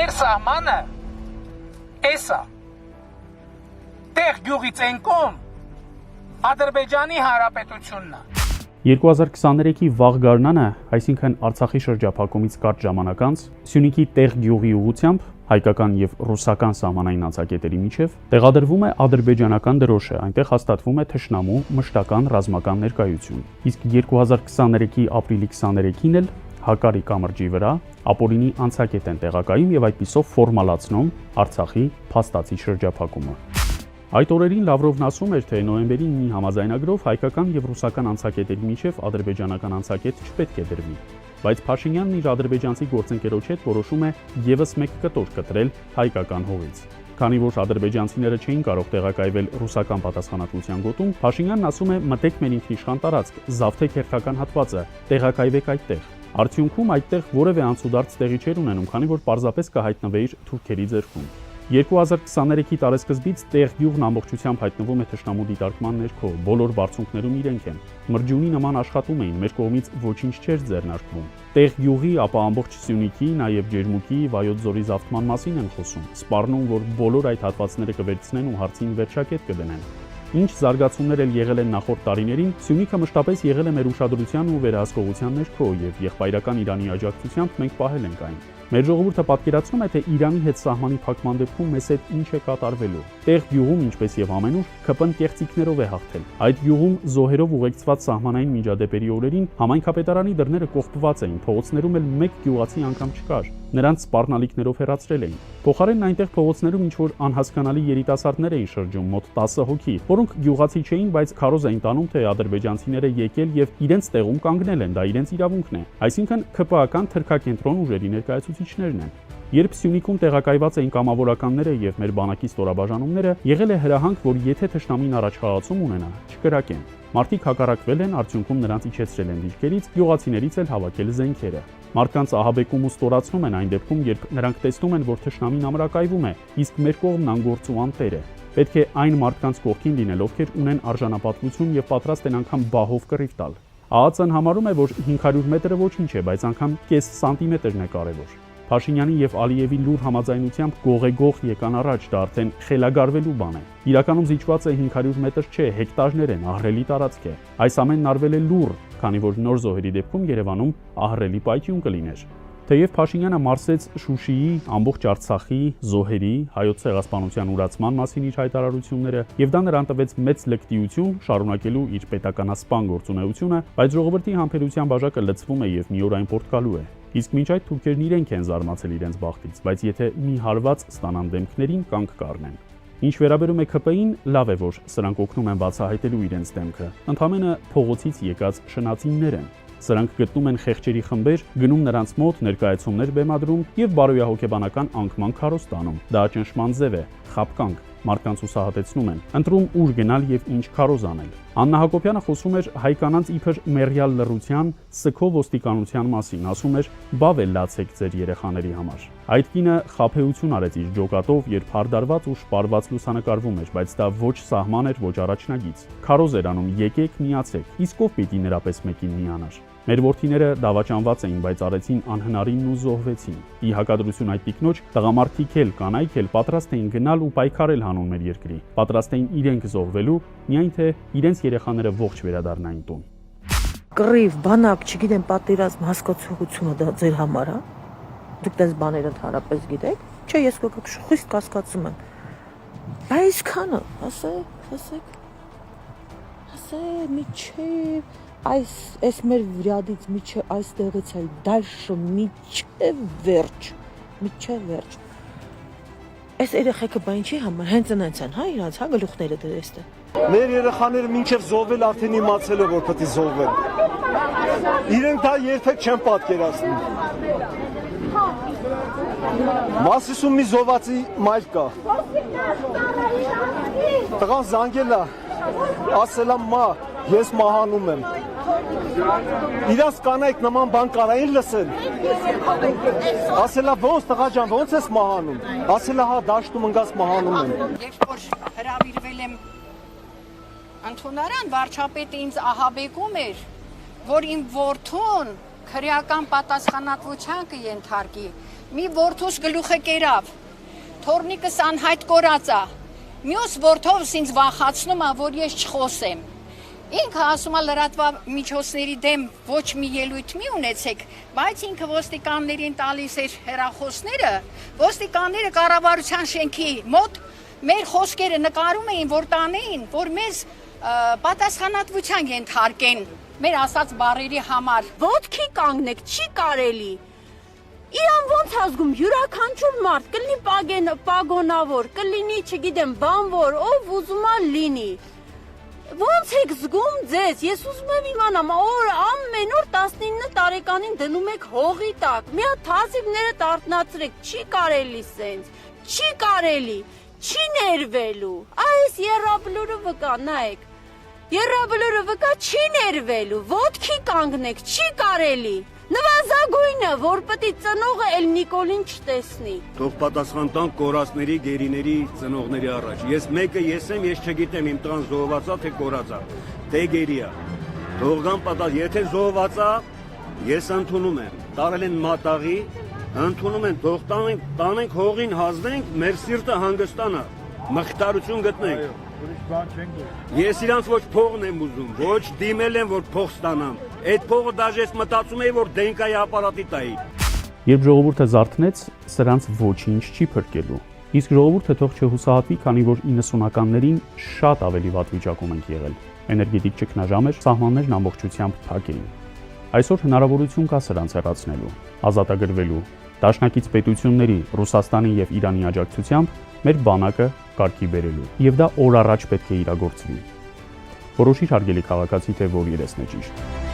մեր սահմանը էսա տեղ գյուղից են կողմ Ադրբեջանի Հանրապետությունն է 2023-ի վաղ գարնանը, այսինքն Արցախի շրջափակումից կարճ ժամանակ անց, Սյունիքի տեղ գյուղի ուղղությամբ հայկական եւ ռուսական սահմանային անցակետերի միջև տեղադրվում է ադրբեջանական դրոշը, այնտեղ հաստատվում է թշնամու մշտական ռազմական ներկայություն։ Իսկ 2023-ի ապրիլի 23-ին էլ Հակարի կամրջի վրա ապօրինի անցակետ են տեղակայում եւ այդպիսով ֆորմալացնում Արցախի փաստացի շրջափակումը։ Այդ օրերին Լավրովն ասում էր, թե նոյեմբերի 9-ի համաձայնագրով հայկական եւ ռուսական անցակետերի միջև ադրբեջանական անցակետ չպետք է դրվի, բայց Փաշինյանն իր ադրբեջանցի գործընկերոջ հետ որոշում է եւս մեկ կտոր կտրել հայկական հողից։ Քանի որ ադրբեջանցիները չէին կարող տեղակայվել ռուսական պատասխանատվության գոտում, Փաշինյանն ասում է՝ մտեք մեր ինքնիշխան տարածք, զավթեք հերթական հատվածը, տեղակայվեք այդտեղ։ Արդյունքում այդտեղ որևէ անցուդարձ տեղի չէր ունենում, քանի որ պարզապես կհայտնվեիր թուրքերի ձեռքում։ 2023-ի տարեսկզբից տեղ գյուղն ամբողջությամբ հայտնվում է թշնամու դիտարկման ներքո, բոլոր բարձունքներում իրենք են։ Մրջյունի նման աշխատում էին, մեր կողմից ոչինչ չէր ձեռնարկվում։ Տեղ գյուղի, ապա ամբողջ Սյունիքի, նաև Ջերմուկի, Վայոց ձորի զավթման մասին են խոսում, սպառնում, որ բոլոր այդ հատվածները կվերցնեն ու հարցին վերջակետ կդնեն։ Ինչ զարգացումներ էլ եղել են նախորդ տարիներին, Սյունիքը մշտապես եղել է մեր ուշադրության ու վերահսկողության ներքո եւ եղբայրական Իրանի աջակցությամբ մենք պահել ենք այն։ Մեր ժողովուրդը պատկերացնում է, թե Իրանի հետ սահմանի փակման դեպքում մեզ հետ ինչ է կատարվելու։ Տեղ գյուղում, ինչպես եւ ամենուր, ԿՊ-ն կեղծիքներով է հաղթել։ Այդ գյուղում զոհերով ուղեկցված սահմանային միջադեպերի օրերին համայնքապետարանի դռները կողպված էին, փողոցներում էլ մեկ գյուղացի անգամ չկար։ Նրանց սպառնալիքներով հեռացրել էին։ Փոխարենն այնտեղ փողոցներում ինչ-որ անհասկանալի երիտասարդներ էին շրջում, մոտ 10 հոգի, որոնք գյուղացի չէին, բայց քարոզ էին տանում, թե ադրբեջանցիները եկել եւ իրենց տեղում կանգնել են, դա իրենց իրավունքն է։ Այսինքն ԿՊԱ-ական թրքակենտրոն ուժերի ներկայացուցիչներն են։ Երբ Սյունիքում տեղակայված էին կամավորականները եւ մեր բանակի ստորաբաժանումները, եղել է հրահանգ, որ եթե թշնամին առաջխաղացում ունենա, չկրակեն։ Մարդիկ հակառակվել են, արդյունքում նրանց իջեցրել են դիրքերից, գյուղացիներից էլ հավաքել զենքերը։ Մարդկանց ահաբեկում ու ստորացնում են այն դեպքում, երբ նրանք տեսնում են, որ թշնամին ամրակայվում է, իսկ մեր կողմն անգործու անտեր է։ Պետք է այն մարդկանց կողքին լինել, ովքեր ունեն արժանապատվություն եւ պատրաստ են անգամ բահով կռիվ տալ։ ԱԱԾ-ն համարում է, որ 500 մետրը ոչինչ է, բայց անգամ կես սանտիմետրն է կարևոր։ Փաշինյանի եւ Ալիևի լուր համաձայնությամբ գողեգող եկան առաջ, դա արդեն խելագարվելու բան է։ Իրականում զիջված է 500 մետր չէ, հեկտարներ են, ահռելի տարածք է։ Այս ամենն արվել է լուր, քանի որ նոր զոհերի դեպքում Երևանում ահռելի պայթյուն կլիներ։ Թեև Փաշինյանը մարսեց Շուշիի, ամբողջ Արցախի, զոհերի, հայոց ցեղասպանության ուրացման մասին իր հայտարարությունները, եւ դա նրան տվեց մեծ լկտիություն շարունակելու իր պետականասպան գործունեությունը, բայց ժողովրդի համբերության բաժակը լցվում է եւ մի օր այն պորտկալու է։ Իսկ մինչ այդ թուրքերն իրենք են զարմացել իրենց բախտից, բայց եթե մի հարված ստանան դեմքներին, կանգ կառնեն։ Ինչ վերաբերում է ԿՊ-ին, լավ է, որ սրանք օգնում են բացահայտելու իրենց դեմքը։ Ընդհանրապես փողոցից եկած շնացիններ են։ Սրանք գտնում են խեղճերի խմբեր, գնում նրանց մոտ, ներկայացումներ բեմադրում եւ բարոյահոգեբանական անկման քարոզ տանում։ Դա ճնշման ձև է, խաբկանք, մարդկանց ուսահատեցնում են, ընտրում ուր գնալ եւ ինչ քարոզ անել։ Աննա Հակոբյանը խոսում էր հայ կանանց իբր մեռյալ լռության, սքո ոստիկանության մասին, ասում էր՝ «Բավ է լացեք ձեր երեխաների համար»։ Այդ կինը խաբեություն արեց իր ջոկատով, երբ հարդարված ու շպարված լուսանկարվում էր, բայց դա ոչ սահման էր, ոչ առաջնագիծ։ Քարոզ էր անում՝ եկեք, միացեք, իսկ ով պիտի նրա պես մեկին միանար։ Մեր որդիները դավաճանված էին, բայց արեցին անհնարինն ու զոհվեցին։ Ի հակադրություն այդ տիկնոջ, տղամարդիկ էլ, կանայք էլ պատրաստ էին գնալ ու պայքարել հանուն մեր երկրի։ Պատրաստ էին իրենք զոհվելու, միայն թե իրենց երեխաները ողջ վերադառնային տուն։ Կռիվ, բանակ, չգիտեմ, պատերազմ, հասկացողությունը դա ձեր համար է։ Դուք դες բաները ընդհանրապես գիտեք։ Չէ, ես խիստ կասկածում եմ։ Այսքանը, ասեք, միչև այս մեր վրադից միչև այստեղից այլ դալշը միչև վերջ։ Այս երեխեքը բա ինչի համար, հենց այնց են, հա, իրանց, հա, գլուխները դրեստը։ Մեր երեխաները մինչև զոհվել արդեն իմացել են, որ պետք է զոհվեն։ Իրենք դա երբեք չեն պատկերացնում։ Մասիսում մի զոհվածի մայր կա։ Տղան զանգել է, ասել է՝ «Մա, ես մահանում եմ»։ Իրանց կանայք նման բան կարային լսեն։ Ասել է՝ «Ոնց տղա ջան, ոնց ես մահանում»։ Ասել է՝ «Հա, դաշտում ընկած մահանում եմ»։ Երբ որ հրավիրվել եմ ընդունարան, վարչապետը ինձ ահաբեկում էր, որ իմ որդուն քրեական պատասխանատվության կենթարկի, մի որդուս գլուխը կերավ, թորնիկս անհայտ կորած է, մյուս որդովս ինձ վախացնում է, որ ես չխոսեմ։ Ինքը ասում է լրատվամիջոցների դեմ ոչ մի ելույթ մի ունեցեք, բայց ինքը ոստիկաններին տալիս էր հեռախոսները, ոստիկանները կառավարության շենքի մոտ մեր խոսքերը նկարում էին, որ տանեին, որ մեզ պատասխանատվության ենթարկեն մեր ասած բառերի համար։ Ոտքի կանգնեք, չի կարելի։ Իրան ոնց ազգում յուրաքանչյուր մարդ կլինի պագոնավոր, կլինի, չգիտեմ, բանվոր, ով ուզում է լինի։ Ոնց եք զգում ձեզ, ես ուզում եմ իմանամ, ամեն օր 19 տարեկանին դնում եք հողի տակ, մի հատ թազիվները տարտնացրեք, չի կարելի սենց, չի կարելի, չի ներվելու, այս եռաբլուրը վկա, նայեք, եռաբլուրը վկա չի ներվելու, ոտքի կանգնեք, չի կարելի, նվազագույնը, որ պտի ծնողը էլ Նիկոլին չտեսնի։ Թող պատասխան տան կորածների, գերիների, ծնողների առաջ։ Ես մեկը ես եմ, ես չգիտեմ իմ տան զոհվածա թե կորածա, թե գերիա։ Թող գան պատասխան, եթե զոհվածա, ես ընդունում եմ։ Տարել են մատաղի, ընդունում են, թող տանենք հողին հազնենք, մեր սիրտը հանգստանա, մխիթարություն գտնենք։ Ես իրանց ոչ փողն եմ ուզում, ոչ դիմել եմ, որ փող ստանամ։ Այդ փողը դաժե ես մտածում էի, որ դենկայի ապարատի տայի։ Երբ ժողովուրդը զարթնեց, սրանց ոչինչ չի փրկելու։ Իսկ ժողովուրդը թող չհուսահատվի, քանի որ 90-ականներին շատ ավելի վատ վիճակում ենք եղել։ Էներգետիկ ճգնաժամ էր, սահմաններն ամբողջությամբ փակ էին։ Այսօր հնարավորություն կա սրանց հեռացնելու, ազատագրվելու։ Դաշնակից պետությունների, Ռուսաստանի եւ Իրանի աջակցությամբ մեր բանակը կարգի բերելու։ Եվ դա օր առաջ պետք է իրագործվի։ Որոշիր հարգելի քաղաքացի, թե որ երեսն է ճիշտ։